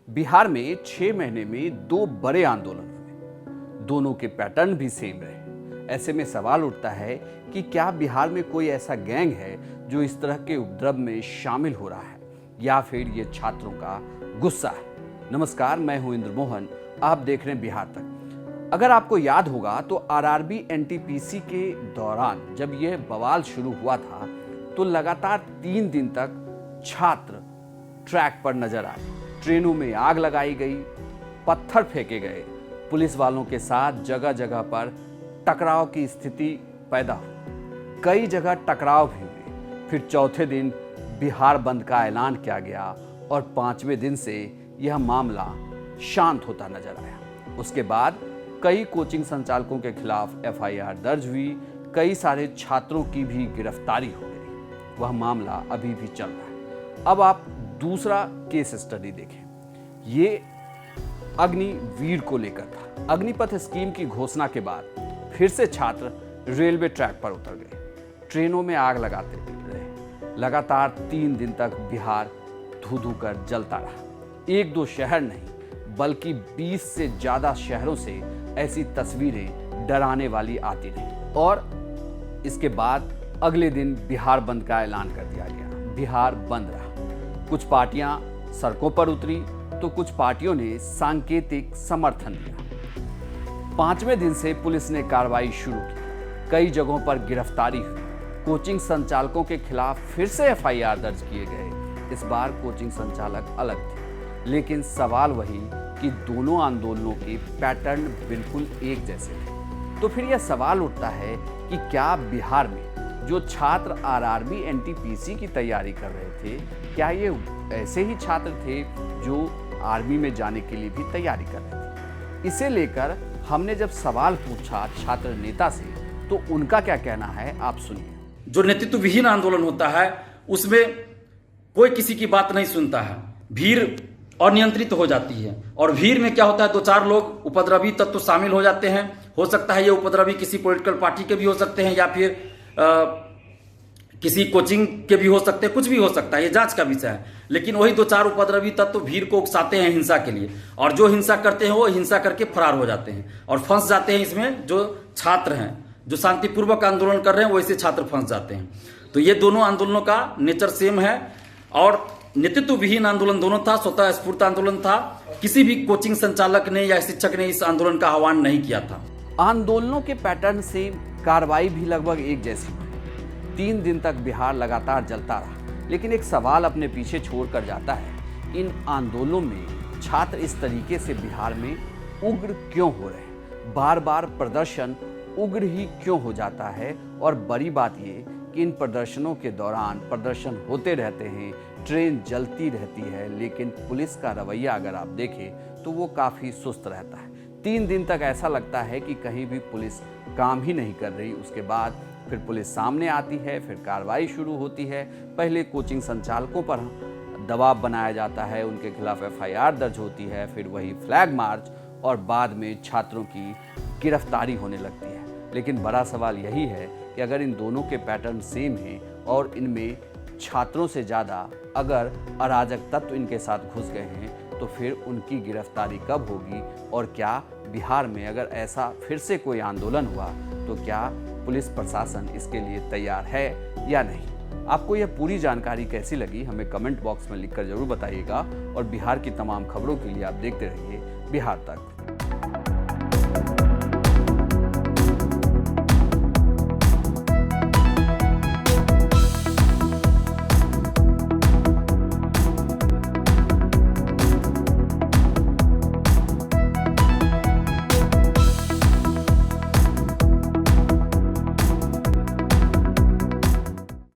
बिहार में 6 महीने में 2 बड़े आंदोलन हुए। दोनों के पैटर्न भी सेम रहे। ऐसे में सवाल उठता है कि क्या बिहार में कोई ऐसा गैंग है जो इस तरह के उपद्रव में शामिल हो रहा है, या फिर ये छात्रों का गुस्सा है। नमस्कार, मैं हूं इंद्र मोहन, आप देख रहे हैं बिहार तक। अगर आपको याद होगा तो आरआरबी एनटीपीसी के दौरान जब यह बवाल शुरू हुआ था तो लगातार 3 दिन तक छात्र ट्रैक पर नजर आए। ट्रेनों में आग लगाई गई, पत्थर फेंके गए, पुलिस वालों के साथ जगह जगह पर टकराव की स्थिति पैदा हुई। कई जगह टकराव भी हुए। फिर चौथे दिन बिहार बंद का ऐलान किया गया और 5वें दिन से यह मामला शांत होता नजर आया। उसके बाद कई कोचिंग संचालकों के खिलाफ एफआईआर दर्ज हुई, कई सारे छात्रों की भी गिरफ्तारी हो गई। वह मामला अभी भी चल रहा है। अब आप दूसरा केस स्टडी देखें। ये अग्निवीर को लेकर था। अग्निपथ स्कीम की घोषणा के बाद फिर से छात्र रेलवे ट्रैक पर उतर गए, ट्रेनों में आग लगाते रहे। लगातार 3 दिन तक बिहार धू धू कर जलता रहा। 1-2 शहर नहीं बल्कि 20 से ज्यादा शहरों से ऐसी तस्वीरें डराने वाली आती रही। और इसके बाद अगले दिन बिहार बंद का ऐलान कर दिया गया। बिहार बंद रहा। कुछ पार्टियां सड़कों पर उतरी तो कुछ पार्टियों ने सांकेतिक समर्थन दिया। 5वें दिन से पुलिस ने कार्रवाई शुरू की। कई जगहों पर गिरफ्तारी हुई। कोचिंग संचालकों के खिलाफ फिर से एफआईआर दर्ज किए गए। इस बार कोचिंग संचालक अलग थे, लेकिन सवाल वही कि दोनों आंदोलनों के पैटर्न बिल्कुल एक जैसे थे। तो फिर यह सवाल उठता है कि क्या बिहार में जो छात्र आरआरबी एनटीपीसी की तैयारी कर रहे थे, क्या ये ऐसे ही छात्र थे जो आर्मी में जाने के लिए भी तैयारी कर रहे थे? इसे लेकर हमने जब सवाल पूछा छात्र नेता से तो उनका क्या कहना है, आप सुनिए। जो नेतृत्व विहीन आंदोलन होता है उसमें कोई किसी की बात नहीं सुनता है। भीड़ अनियंत्रित हो जाती है और भीड़ में क्या होता है, 2-4 लोग उपद्रवी तत्व शामिल हो जाते हैं। हो सकता है ये उपद्रवी किसी पॉलिटिकल पार्टी के भी हो सकते हैं या फिर किसी कोचिंग के भी हो सकते हैं, कुछ भी हो सकता है, ये जांच का विषय है। लेकिन वही 2-4 उपद्रवी तत्व भीड़ को उकसाते हैं हिंसा के लिए, और जो हिंसा करते हैं वो हिंसा करके फरार हो जाते हैं और फंस जाते हैं इसमें। जो छात्र हैं जो शांतिपूर्वक आंदोलन कर रहे हैं वैसे छात्र फंस जाते हैं। तो ये दोनों आंदोलनों का नेचर सेम है और नेतृत्व विहीन आंदोलन दोनों था, स्वतः स्फूर्त आंदोलन था। किसी भी कोचिंग संचालक ने या शिक्षक ने इस आंदोलन का आह्वान नहीं किया था। आंदोलनों के पैटर्न से कार्रवाई भी लगभग एक जैसी हुई। 3 दिन तक बिहार लगातार जलता रहा, लेकिन एक सवाल अपने पीछे छोड़कर जाता है, इन आंदोलनों में छात्र इस तरीके से बिहार में उग्र क्यों हो रहे हैं? बार बार प्रदर्शन उग्र ही क्यों हो जाता है? और बड़ी बात ये कि इन प्रदर्शनों के दौरान प्रदर्शन होते रहते हैं, ट्रेन जलती रहती है, लेकिन पुलिस का रवैया अगर आप देखें तो वो काफ़ी सुस्त रहता है। 3 दिन तक ऐसा लगता है कि कहीं भी पुलिस काम ही नहीं कर रही। उसके बाद फिर पुलिस सामने आती है, फिर कार्रवाई शुरू होती है। पहले कोचिंग संचालकों पर दबाव बनाया जाता है, उनके खिलाफ एफआईआर दर्ज होती है, फिर वही फ्लैग मार्च और बाद में छात्रों की गिरफ्तारी होने लगती है। लेकिन बड़ा सवाल यही है कि अगर इन दोनों के पैटर्न सेम हैं और इनमें छात्रों से ज़्यादा अगर अराजक तत्व इनके साथ घुस गए हैं तो फिर उनकी गिरफ्तारी कब होगी? और क्या बिहार में अगर ऐसा फिर से कोई आंदोलन हुआ तो क्या पुलिस प्रशासन इसके लिए तैयार है या नहीं? आपको यह पूरी जानकारी कैसी लगी हमें कमेंट बॉक्स में लिखकर जरूर बताइएगा और बिहार की तमाम खबरों के लिए आप देखते रहिए बिहार तक।